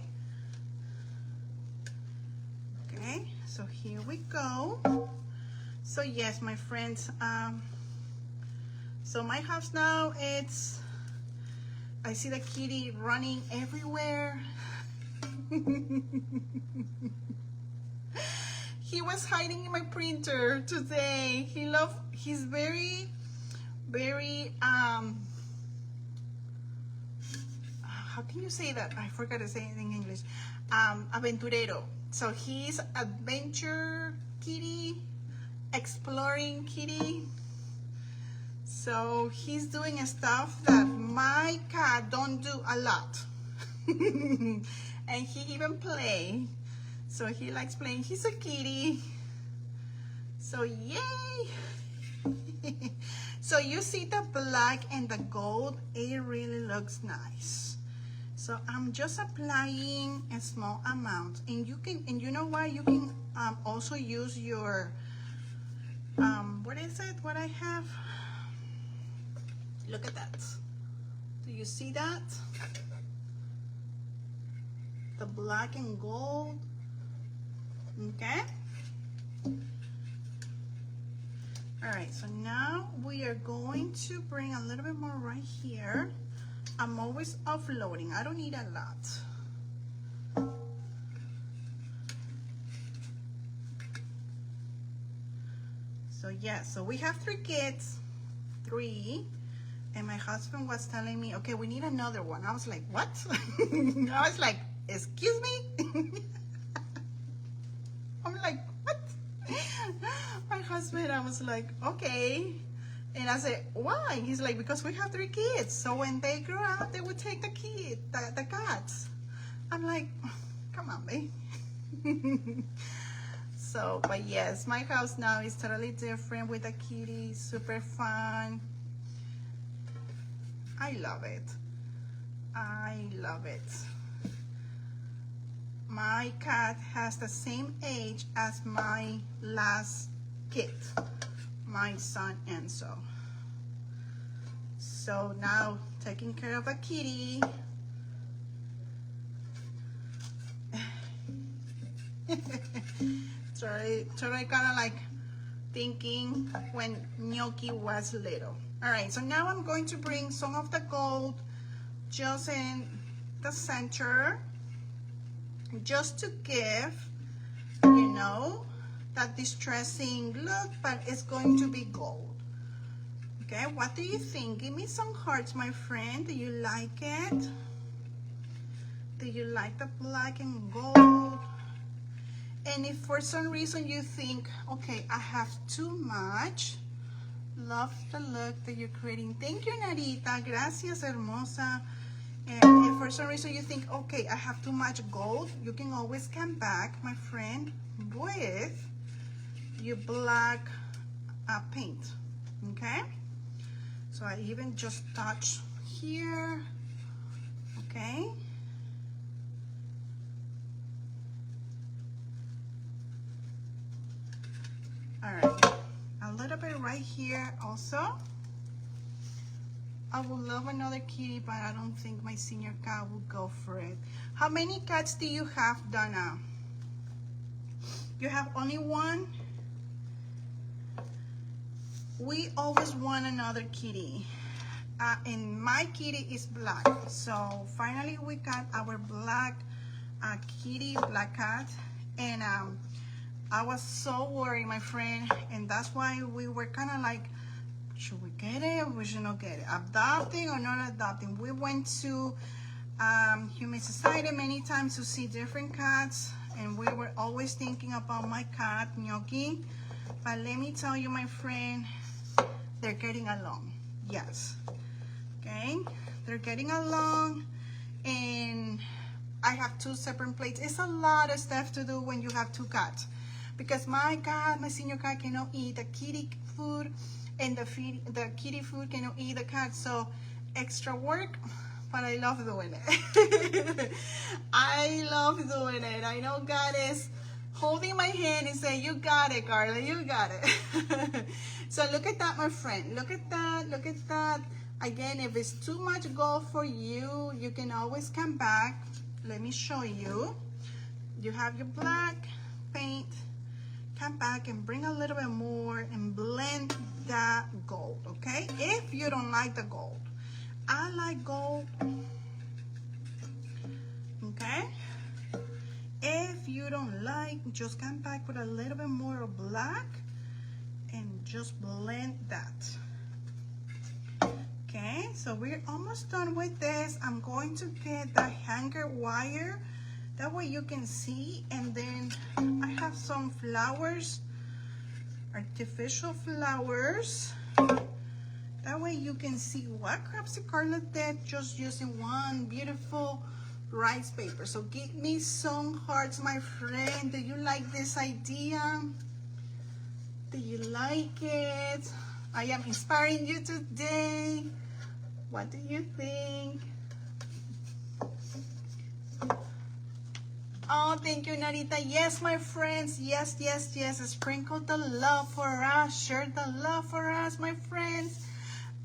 Okay, so here we go. So yes, my friends, so my house now, it's, I see the kitty running everywhere. He was hiding in my printer today. He's very, how can you say that? I forgot to say it in English. Aventurero. So he's adventure kitty, exploring kitty. So he's doing stuff that my cat don't do a lot. And he even play. So he likes playing. He's a kitty. So yay. So you see the black and the gold, it really looks nice. So I'm just applying a small amount, and you can, and you know what, you can also use your what is it, what I have, look at that. Do you see that? The black and gold. Okay. All right, so now we are going to bring a little bit more right here. I'm always offloading. I don't need a lot. So yeah, so we have 3 kids, 3, and my husband was telling me, okay, we need another one. I was like, what? I was like, excuse me? I'm like, what? My husband, I was like, okay. And I said, why? He's like, because we have 3 kids. So when they grow up, they would take the cats. I'm like, come on, babe. So, but yes, my house now is totally different with the kitty, super fun. I love it. I love it. My cat has the same age as my last kid, my son Enzo. So now taking care of a kitty. Totally kind of like thinking when Gnocchi was little. All right, so now I'm going to bring some of the gold just in the center, just to give, you know, that distressing look, but it's going to be gold. Okay, what do you think? Give me some hearts, my friend. Do you like it? Do you like the black and gold? And if for some reason you think, okay, I have too much, love the look that you're creating. Thank you, Narita. Gracias, hermosa. And if for some reason you think, okay, I have too much gold, you can always come back, my friend, with your black paint. Okay? So I even just touch here. Okay? All right, a little bit right here also. I would love another kitty, but I don't think my senior cat will go for it. How many cats do you have, Donna? You have only one? We always want another kitty. And my kitty is black. So finally we got our black kitty, black cat. And I was so worried, my friend, and that's why we were kind of like, should we get it or we should not get it? Adopting or not adopting? We went to Humane Society many times to see different cats, and we were always thinking about my cat, Gnocchi. But let me tell you, my friend, they're getting along. Yes. Okay? They're getting along, and I have 2 separate plates. It's a lot of stuff to do when you have 2 cats. Because my cat, my senior cat, cannot eat the kitty food, and the kitty food cannot eat the cat. So extra work, but I love doing it. I love doing it. I know God is holding my hand and saying, you got it, Carla, you got it. So look at that, my friend. Look at that, look at that. Again, if it's too much gold for you, you can always come back. Let me show you. You have your black paint. Come back and bring a little bit more and blend that gold, okay? If you don't like the gold. I like gold, okay? If you don't like, just come back with a little bit more of black and just blend that. Okay, so we're almost done with this. I'm going to get the hanger wire. That way you can see, and then I have some flowers, artificial flowers. That way you can see what Craftsy Carla did just using one beautiful rice paper. So give me some hearts, my friend. Do you like this idea? Do you like it? I am inspiring you today. What do you think? Oh, thank you, Narita. Yes, my friends. Yes, yes, yes. Sprinkle the love for us. Share the love for us, my friends.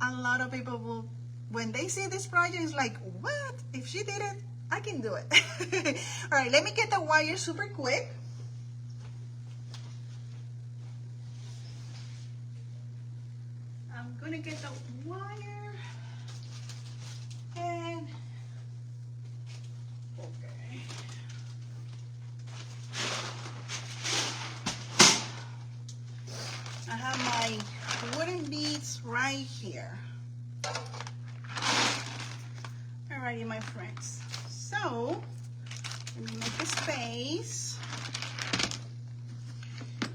A lot of people will, when they see this project, it's like, what? If she did it, I can do it. All right, let me get the wire super quick. I'm going to get the wire. And, okay. I have my wooden beads right here. Alrighty, my friends. So, let me make a space.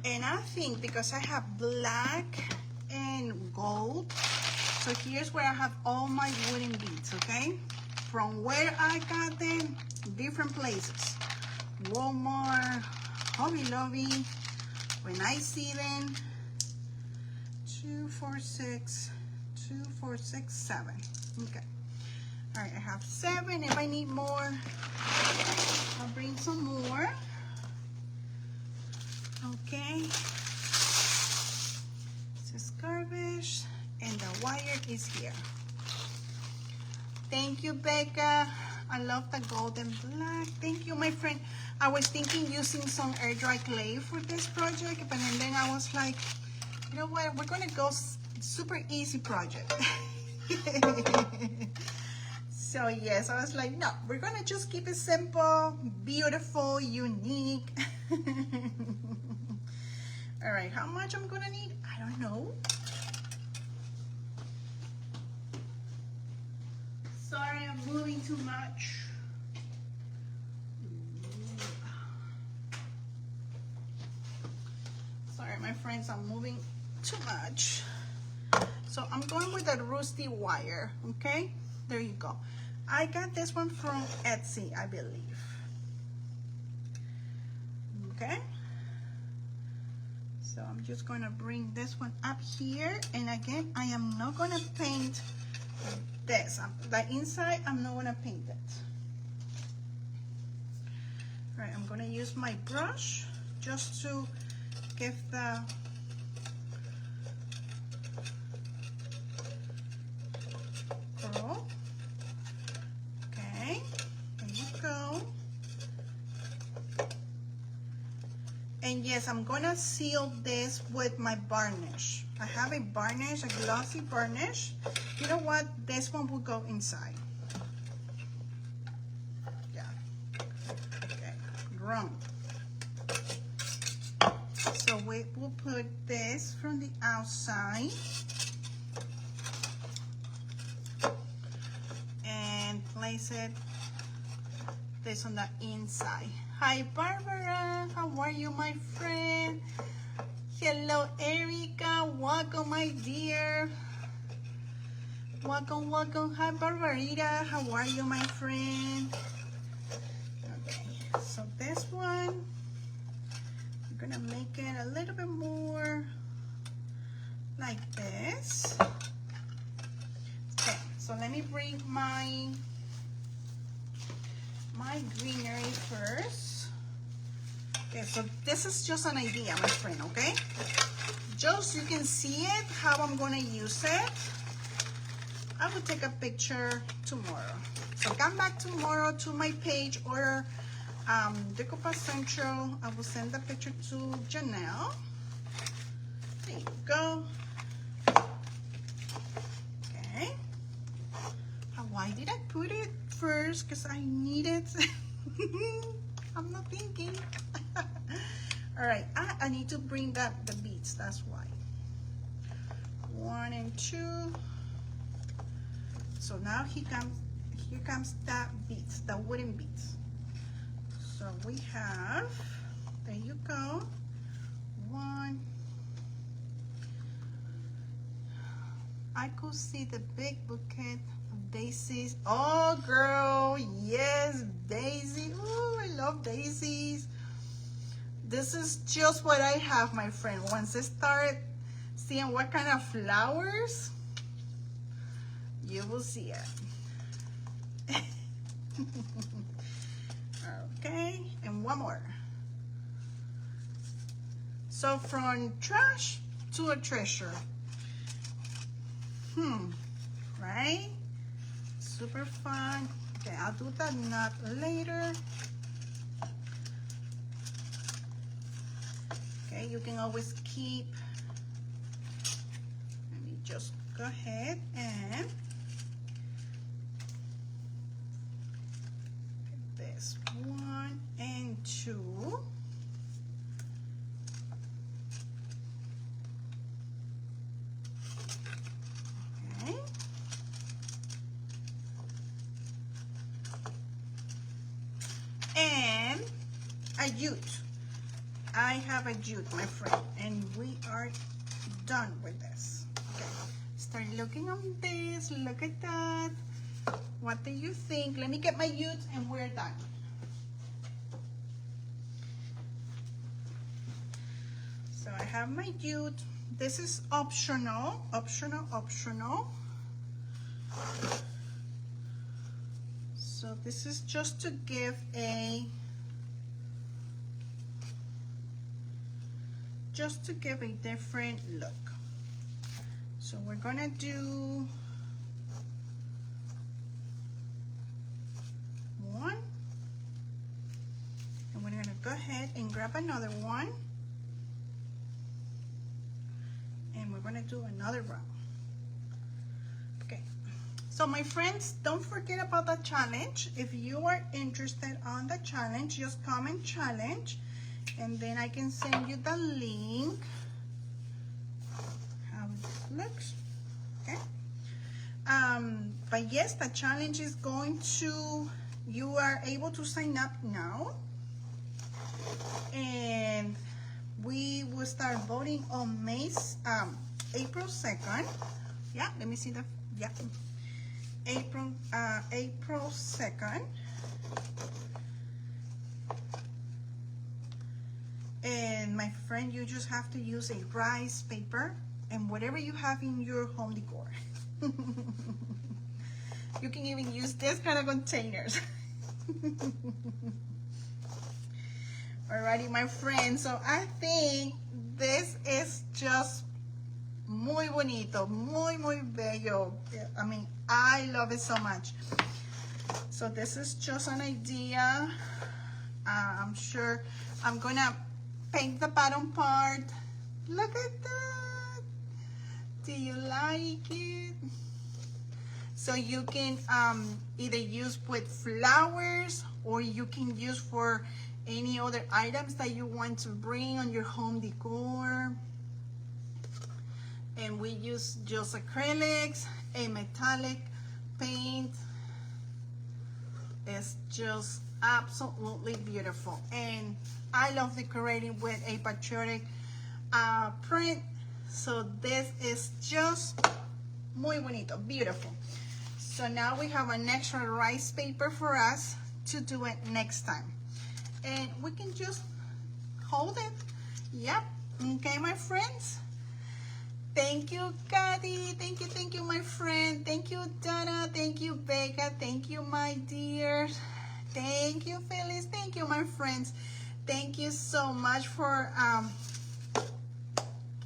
And I think because I have black and gold, so here's where I have all my wooden beads, okay? From where I got them, different places. Walmart, Hobby Lobby, when I see them, 2, 4, 6, 2, 4, 6, 7. Okay. All right, I have 7. If I need more, I'll bring some more. Okay. This is garbage, and the wire is here. Thank you, Becca. I love the golden black. Thank you, my friend. I was thinking using some air dry clay for this project, but then I was like, you know what, we're gonna go super easy project. So yes, I was like, no, we're gonna just keep it simple, beautiful, unique. All right, how much I'm gonna need? I don't know. Sorry, I'm moving too much. Sorry, my friends, I'm moving too much. So I'm going with a rusty wire, okay? There you go. I got this one from Etsy, I believe. Okay? So I'm just gonna bring this one up here. And again, I am not gonna paint this. The inside, I'm not gonna paint it. All right, I'm gonna use my brush just to give the curl. Okay, there you go. And yes, I'm gonna seal this with my varnish. I have a varnish, a glossy varnish. You know what? This one will go inside. Yeah. Okay, wrong. So we will put this from the outside. And place it this on the inside. Hi Barbara, how are you, my friend? Hello Erica, welcome my dear. Welcome, welcome. Hi Barbarita, how are you, my friend? Okay, so this one, I'm gonna make it a little bit more like this. Okay, so let me bring my greenery first. Okay, so this is just an idea, my friend, okay? Just so you can see it, how I'm gonna use it. I will take a picture tomorrow. So come back tomorrow to my page or Decoupage Central. I will send the picture to Janelle. There you go. Okay. Why did I put it first? Because I need it. I'm not thinking. All right, I need to bring the beads, that's why. 1 and 2. So now here comes the beads, the wooden beads. So we have, there you go, 1. I could see the big bouquet of daisies. Oh girl, yes, daisy. Oh, I love daisies. This is just what I have, my friend. Once I start seeing what kind of flowers, you will see it. Okay, and one more. So from trash to a treasure. Right? Super fun. Okay, I'll do that knot later. Okay, you can always keep. Let me just go ahead and this 1 and 2. Okay. And a jute. I have a jute, my friend, and we are done with this. Okay, start looking on this, look at that. What do you think? Let me get my jute and we're done. So I have my jute. This is optional, optional. So this is just to give a different look. So we're gonna do 1, and we're go ahead and grab another one. And we're gonna do another round. Okay, so my friends, don't forget about the challenge. If you are interested on the challenge, just comment challenge, and then I can send you the link, how it looks, okay? But yes, the challenge is going to, you are able to sign up now, and we will start voting on April 2nd. Yeah, let me see the, yeah, April 2nd. And my friend, you just have to use a rice paper and whatever you have in your home decor. You can even use this kind of containers. Alrighty, my friends, so I think this is just muy bonito, muy bello. I mean, I love it so much. So this is just an idea. I'm sure I'm gonna paint the bottom part. Look at that. Do you like it? So you can either use with flowers, or you can use for any other items that you want to bring on your home decor. And we use just acrylics, a metallic paint. It's just absolutely beautiful. And I love decorating with a patriotic print. So this is just muy bonito, beautiful. So now we have an extra rice paper for us to do it next time. And we can just hold it. Yep. Okay, my friends. Thank you, Kathy. Thank you, my friend. Thank you, Donna. Thank you, Becca. Thank you, my dears. Thank you, Phyllis. Thank you, my friends. Thank you so much for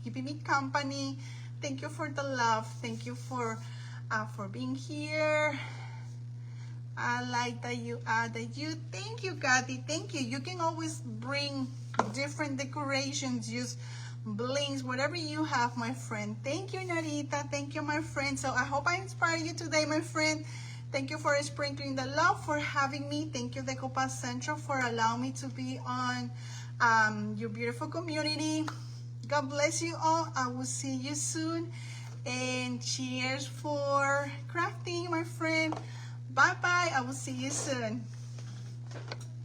keeping me company. Thank you for the love. Thank you for being here. I like that you added you. Thank you, Kathy. Thank you. You can always bring different decorations, use blings, whatever you have, my friend. Thank you, Narita. Thank you, my friend. So I hope I inspired you today, my friend. Thank you for sprinkling the love, for having me. Thank you, Decoupage Central, for allowing me to be on your beautiful community. God bless you all. I will see you soon. And cheers for crafting, my friend. Bye-bye. I will see you soon.